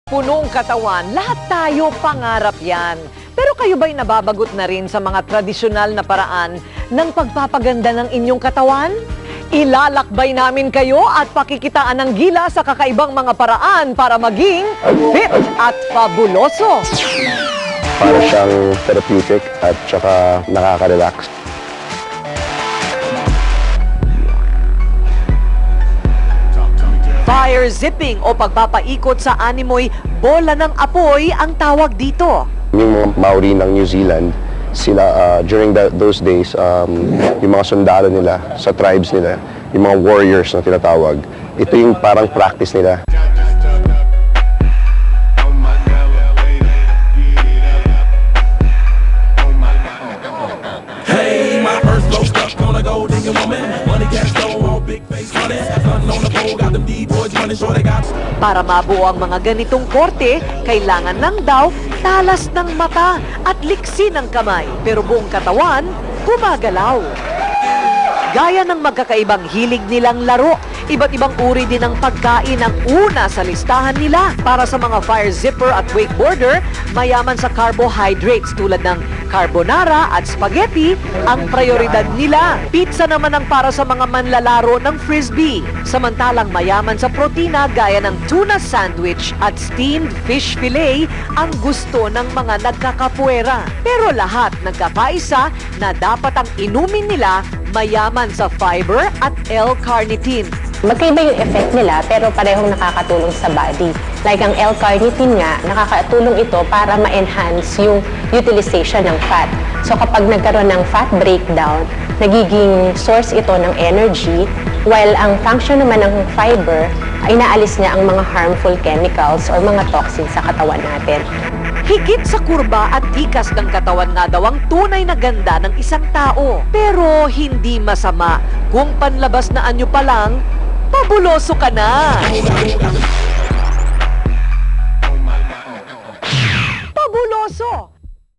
Punong katawan, lahat tayo pangarap yan. Pero kayo ba'y nababagot na rin sa mga tradisyonal na paraan ng pagpapaganda ng inyong katawan? Ilalakbay namin kayo at pakikitaan ng gila sa kakaibang mga paraan para maging fit at fabuloso. Para siyang therapeutic at saka nakaka-relax. Fire zipping o pagpapaikot sa animoy bola ng apoy ang tawag dito. Yung mga Maori ng New Zealand, sila during those days, yung mga sundalo nila sa tribes nila, yung mga warriors na tinatawag, ito yung parang practice nila. Hey, my first low stuck on a gold digging woman. Money cash flow, all big face money. Nothing on the pole, got them D-boys running sure they got. Para mabuo ang mga ganitong korte, kailangan lang daw talas ng mata at liksi ng kamay. Pero buong katawan, gumagalaw. Gaya ng magkakaibang hilig nilang laro, iba't ibang uri din ng pagkain ang una sa listahan nila. Para sa mga fire zipper at wakeboarder, mayaman sa carbohydrates tulad ng carbonara at spaghetti ang prioridad nila. Pizza naman ang para sa mga manlalaro ng frisbee. Samantalang mayaman sa protina gaya ng tuna sandwich at steamed fish fillet ang gusto ng mga nagkakapuwera. Pero lahat nagkakaisa na dapat ang inumin nila mayaman sa fiber at L-carnitine. Magkaiba yung effect nila pero parehong nakakatulong sa body. Like ang L-carnitine nga, nakakatulong ito para ma-enhance yung utilization ng fat. So kapag nagkaroon ng fat breakdown, nagiging source ito ng energy, while ang function naman ng fiber ay inaalis niya ang mga harmful chemicals or mga toxins sa katawan natin. Higit sa kurba at tikas ng katawan nga daw ang tunay na ganda ng isang tao. Pero hindi masama kung panlabas na anyo pa lang, pabuloso ka na.